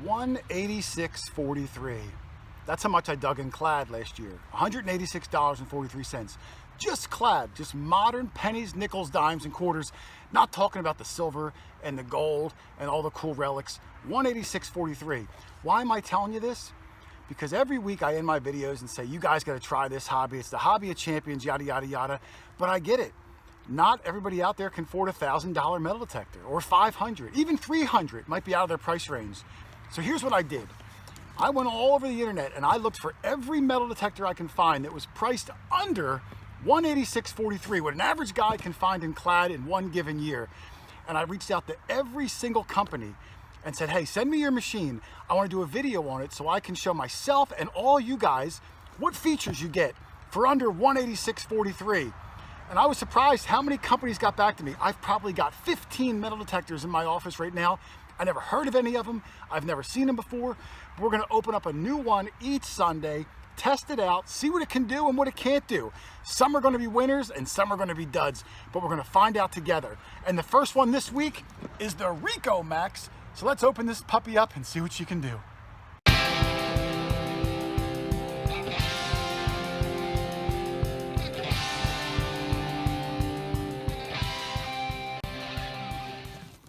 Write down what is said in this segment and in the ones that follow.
$186.43. That's how much I dug in clad last year. $186.43. Just clad, just modern pennies, nickels, dimes, and quarters. Not talking about the silver and the gold and all the cool relics. $186.43. Why am I telling you this? Because every week I end my videos and say, you guys got to try this hobby. It's the hobby of champions, yada, yada, yada. But I get it. Not everybody out there can afford a $1,000 metal detector, or $500, even $300 might be out of their price range. So here's what I did. I went all over the internet and I looked for every metal detector I can find that was priced under $186.43, what an average guy can find in clad in one given year. And I reached out to every single company and said, hey, send me your machine. I want to do a video on it so I can show myself and all you guys what features you get for under $186.43. And I was surprised how many companies got back to me. I've probably got 15 metal detectors in my office right now. I never heard of any of them. I've never seen them before. We're gonna open up a new one each Sunday, test it out, see what it can do and what it can't do. Some are gonna be winners and some are gonna be duds, but we're gonna find out together. And the first one this week is the Ricomax. So let's open this puppy up and see what she can do.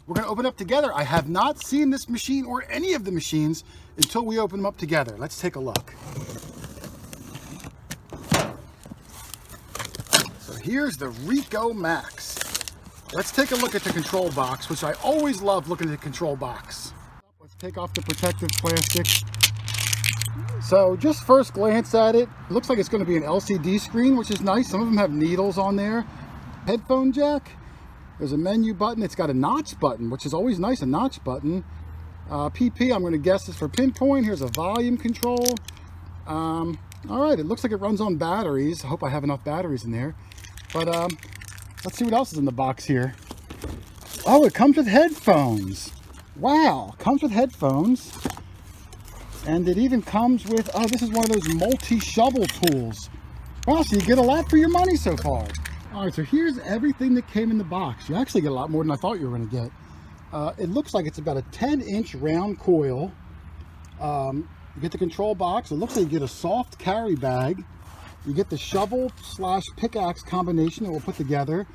We're gonna open up together. I have not seen this machine or any of the machines until we open them up together. Let's take a look. So here's the Ricomax. Let's take a look at the control box, which I always love looking at the control box. Let's take off the protective plastic. So just first glance at it, it looks like it's gonna be an LCD screen, which is nice. Some of them have needles on there. Headphone jack. There's a menu button. It's got a notch button, which is always nice, a notch button. PP, I'm going to guess is for pinpoint. Here's a volume control. All right, it looks like it runs on batteries. I hope I have enough batteries in there. But let's see what else is in the box here. Oh, it comes with headphones. Wow, comes with headphones. And it even comes with, oh, this is one of those multi-shovel tools. Wow, so you get a lot for your money so far. All right, so here's everything that came in the box. You actually get a lot more than I thought you were going to get. It looks like it's about a 10-inch round coil. You get the control box. It looks like you get a soft carry bag. You get the shovel/pickaxe combination that we'll put together.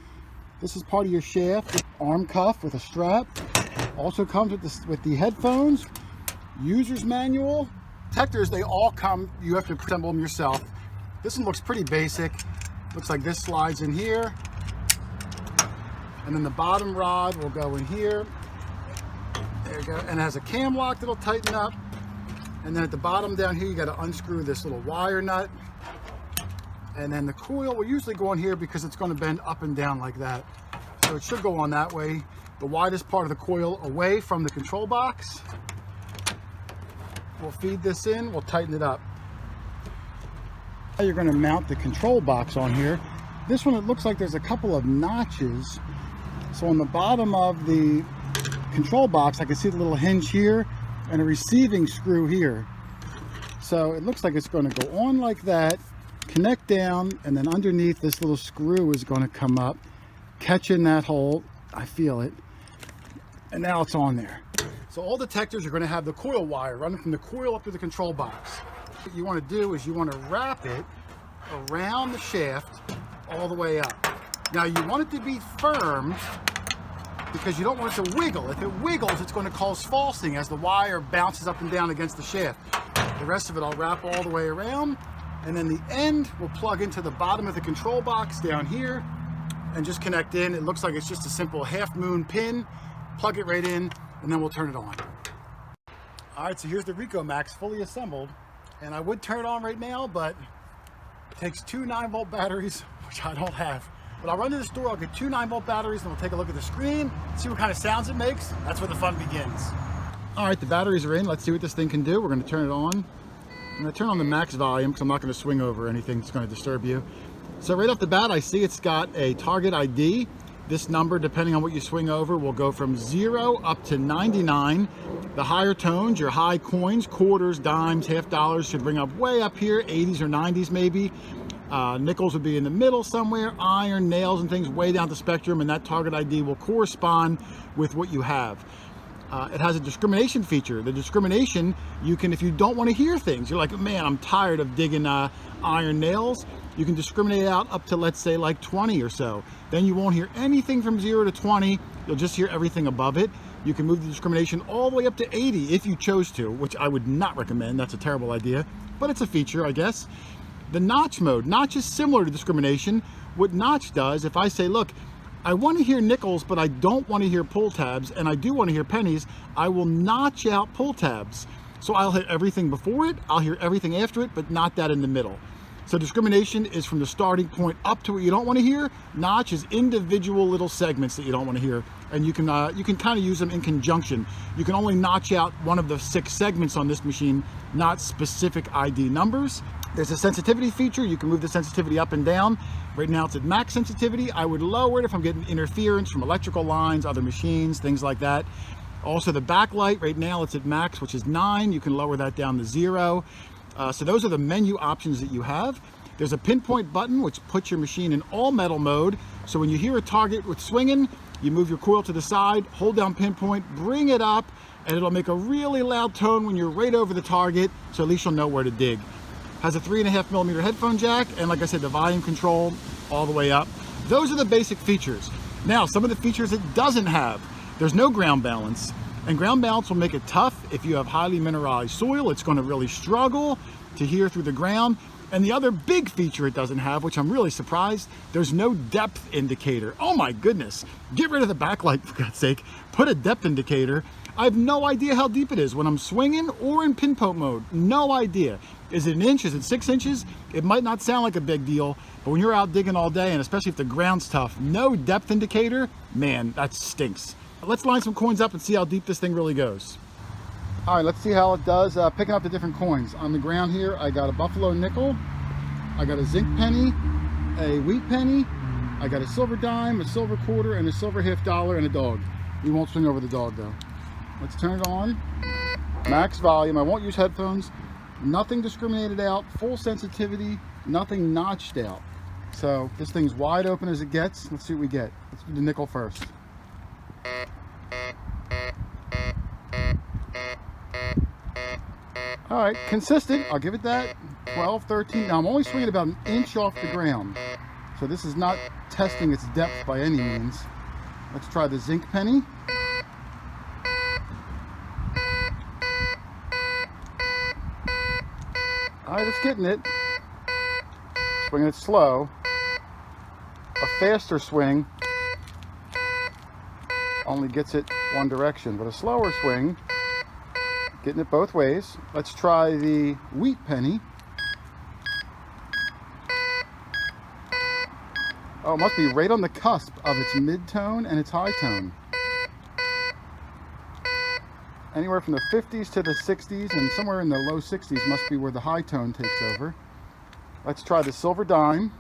This is part of your shaft. Arm cuff with a strap. Also comes with the headphones. User's manual. Detectors, they all come. You have to assemble them yourself. This one looks pretty basic. Looks like this slides in here, and then the bottom rod will go in here. There you go, and it has a cam lock that'll tighten up. And then at the bottom down here, you got to unscrew this little wire nut. And then the coil will usually go on here because it's going to bend up and down like that. So it should go on that way. The widest part of the coil away from the control box. We'll feed this in, we'll tighten it up. You're going to mount the control box on here. This one, it looks like there's a couple of notches. So on the bottom of the control box, I can see the little hinge here and a receiving screw here. So it looks like it's going to go on like that, connect down, and then underneath this little screw is going to come up, catch in that hole. I feel it. And now it's on there. So all detectors are going to have the coil wire running from the coil up to the control box. What you want to do is you want to wrap it around the shaft all the way up. Now you want it to be firm because you don't want it to wiggle. If it wiggles, it's going to cause falsing as the wire bounces up and down against the shaft. The rest of it I'll wrap all the way around, and then the end will plug into the bottom of the control box down here and just connect in. It looks like it's just a simple half moon pin. Plug it right in, and then we'll turn it on. All right, so here's the Ricomax fully assembled. And I would turn it on right now, but it takes two 9-volt batteries, which I don't have. But I'll run to the store, I'll get two 9-volt batteries, and we'll take a look at the screen, see what kind of sounds it makes. That's where the fun begins. All right, the batteries are in. Let's see what this thing can do. We're gonna turn it on. I'm gonna turn on the max volume because I'm not gonna swing over anything that's gonna disturb you. So right off the bat, I see it's got a target ID. This number, depending on what you swing over, will go from 0 up to 99. The higher tones, your high coins, quarters, dimes, half dollars, should bring up way up here, 80s or 90s maybe. Nickels would be in the middle somewhere. Iron, nails, and things way down the spectrum, and that target ID will correspond with what you have. It has a discrimination feature. The discrimination, you can, if you don't want to hear things, you're like, man, I'm tired of digging iron nails, you can discriminate out up to, let's say, like 20 or so. Then you won't hear anything from 0 to 20. You'll just hear everything above it. You can move the discrimination all the way up to 80 if you chose to, which I would not recommend. That's a terrible idea, but it's a feature, I guess. The notch mode. Notch is similar to discrimination. What notch does, if I say, look, I want to hear nickels, but I don't want to hear pull tabs, and I do want to hear pennies, I will notch out pull tabs. So I'll hear everything before it, I'll hear everything after it, but not that in the middle. So discrimination is from the starting point up to what you don't want to hear. Notch is individual little segments that you don't want to hear, and you can kind of use them in conjunction. You can only notch out one of the 6 segments on this machine, not specific ID numbers. There's a sensitivity feature. You can move the sensitivity up and down. Right now it's at max sensitivity. I would lower it if I'm getting interference from electrical lines, other machines, things like that. Also the backlight, right now it's at max, which is 9. You can lower that down to 0. So those are the menu options that you have. There's a pinpoint button which puts your machine in all metal mode. So when you hear a target with swinging, you move your coil to the side, hold down pinpoint, bring it up, and it'll make a really loud tone when you're right over the target, so at least you'll know where to dig. Has a 3.5mm headphone jack, and like I said, the volume control all the way up. Those are the basic features. Now, some of the features it doesn't have. There's no ground balance, and ground balance will make it tough. If you have highly mineralized soil, it's going to really struggle to hear through the ground. And the other big feature it doesn't have, which I'm really surprised, there's no depth indicator. Oh my goodness, get rid of the backlight for God's sake, put a depth indicator. I have no idea how deep it is when I'm swinging or in pinpoint mode, no idea. Is it an inch, is it 6 inches? It might not sound like a big deal, but when you're out digging all day, and especially if the ground's tough, no depth indicator, man, that stinks. Let's line some coins up and see how deep this thing really goes. All right, let's see how it does picking up the different coins. On the ground here, I got a buffalo nickel, I got a zinc penny, a wheat penny, I got a silver dime, a silver quarter, and a silver $50, and a dog. We won't swing over the dog though. Let's turn it on. Max volume, I won't use headphones. Nothing discriminated out, full sensitivity, nothing notched out. So this thing's wide open as it gets. Let's see what we get. Let's do the nickel first. All right, consistent, I'll give it that. 12, 13, now I'm only swinging about an inch off the ground. So this is not testing its depth by any means. Let's try the zinc penny. All right, it's getting it. Swinging it slow. A faster swing only gets it one direction, but a slower swing, getting it both ways. Let's try the wheat penny. Oh, it must be right on the cusp of its mid-tone and its high tone. Anywhere from the 50s to the 60s, and somewhere in the low 60s must be where the high tone takes over. Let's try the silver dime.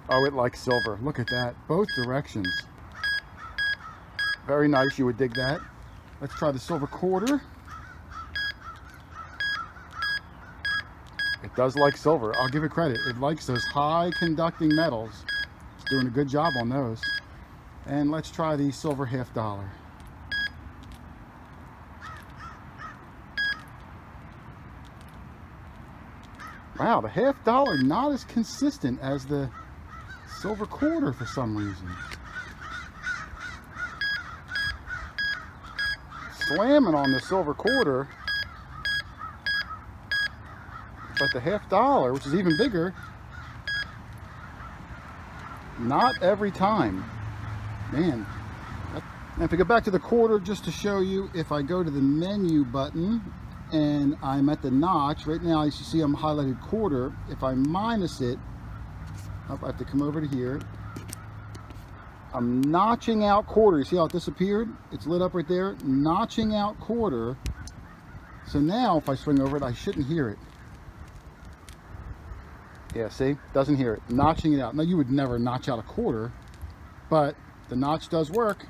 Oh, it likes silver. Look at that. Both directions. Very nice. You would dig that. Let's try the silver quarter. It does like silver. I'll give it credit. It likes those high conducting metals. It's doing a good job on those. And let's try the silver $50. Wow, the $50 not as consistent as the silver quarter for some reason. Slamming on the silver quarter, but the $50, which is even bigger, not every time. Man. And if we go back to the quarter, just to show you, if I go to the menu button and I'm at the notch, right now you see I'm highlighted quarter. If I minus it, I have to come over to here. I'm notching out quarter. You see how it disappeared? It's lit up right there. Notching out quarter. So now if I swing over it, I shouldn't hear it. Yeah, see? Doesn't hear it. Notching it out. Now you would never notch out a quarter, but the notch does work.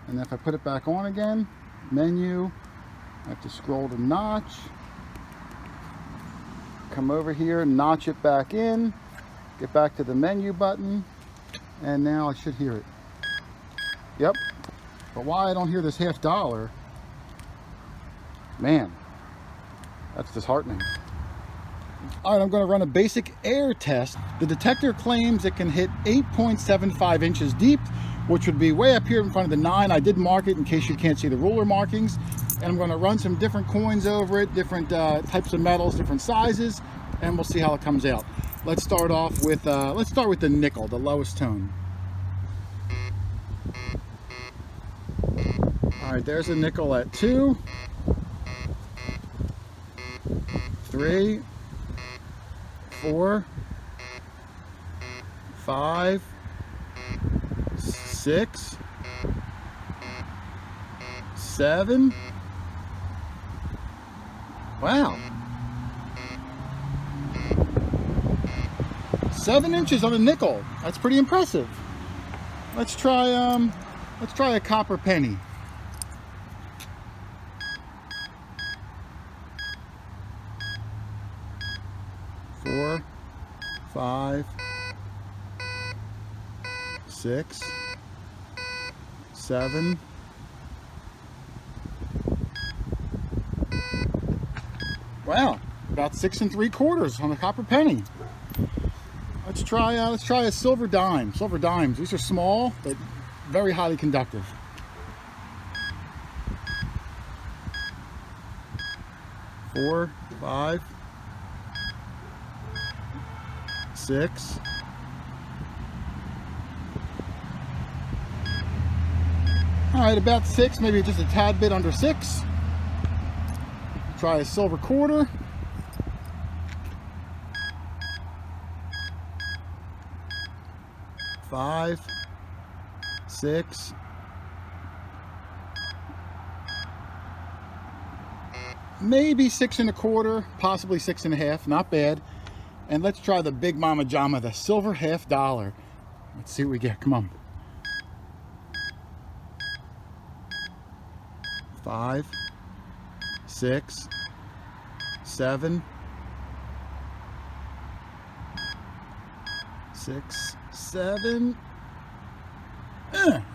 And if I put it back on again, menu, I have to scroll to notch, come over here, notch it back in, get back to the menu button, and now I should hear it. Yep, But why I don't hear this $50, man, that's disheartening. All right, I'm going to run a basic air test. The detector claims it can hit 8.75 inches deep, which would be way up here in front of the 9. I did mark it in case you can't see the ruler markings. And I'm going to run some different coins over it, different types of metals, different sizes, and we'll see how it comes out. Let's start off with the nickel, the lowest tone. All right, there's a nickel at 2, 3, 4, 5, 6, 7. Wow. 7 inches on a nickel. That's pretty impressive. Let's try a copper penny. 4, 5, 6, 7. Wow, about 6 3/4 on the copper penny. Let's try a silver dime. Silver dimes. These are small but very highly conductive. 4, 5, 6. All right, about 6, maybe just a tad bit under 6. Try a silver quarter. 5, 6. Maybe 6 1/4, possibly 6 1/2, not bad. And let's try the big mama jama, the silver $50. Let's see what we get, come on. 5, 6, 7, 6, 7.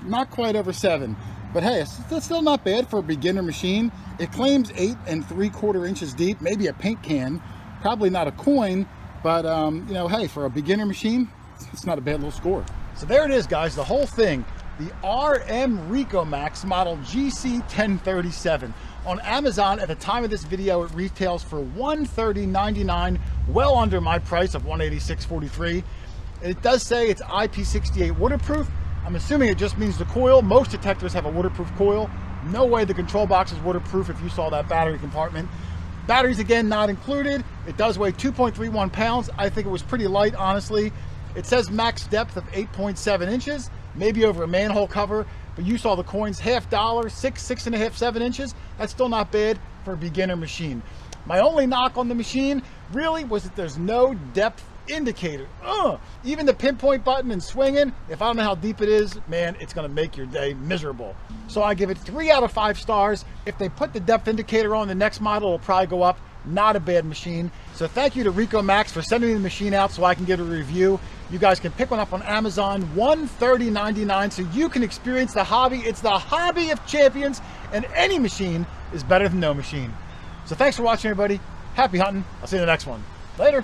Not quite over 7, but hey, that's still not bad for a beginner machine. It claims 8 3/4 inches deep, maybe a paint can, probably not a coin, but you know, hey, for a beginner machine, it's not a bad little score. So there it is, guys, the whole thing. The RM Ricomax model GC-1037. On Amazon, at the time of this video, it retails for $130.99, well under my price of $186.43. It does say it's IP68 waterproof. I'm assuming it just means the coil. Most detectors have a waterproof coil. No way the control box is waterproof if you saw that battery compartment. Batteries, again, not included. It does weigh 2.31 pounds. I think it was pretty light, honestly. It says max depth of 8.7 inches, maybe over a manhole cover, but you saw the coins, $50, 6, 6 1/2, 7 inches. That's still not bad for a beginner machine. My only knock on the machine really was that there's no depth indicator. Even the pinpoint button and swinging, if I don't know how deep it is, man, it's gonna make your day miserable. So I give it 3 out of 5 stars. If they put the depth indicator on the next model, it'll probably go up. Not a bad machine. So thank you to Ricomax for sending me the machine out so I can get a review. You guys can pick one up on Amazon, $130.99, so you can experience the hobby. It's the hobby of champions, and any machine is better than no machine. So thanks for watching, everybody. Happy hunting. I'll see you in the next one. Later.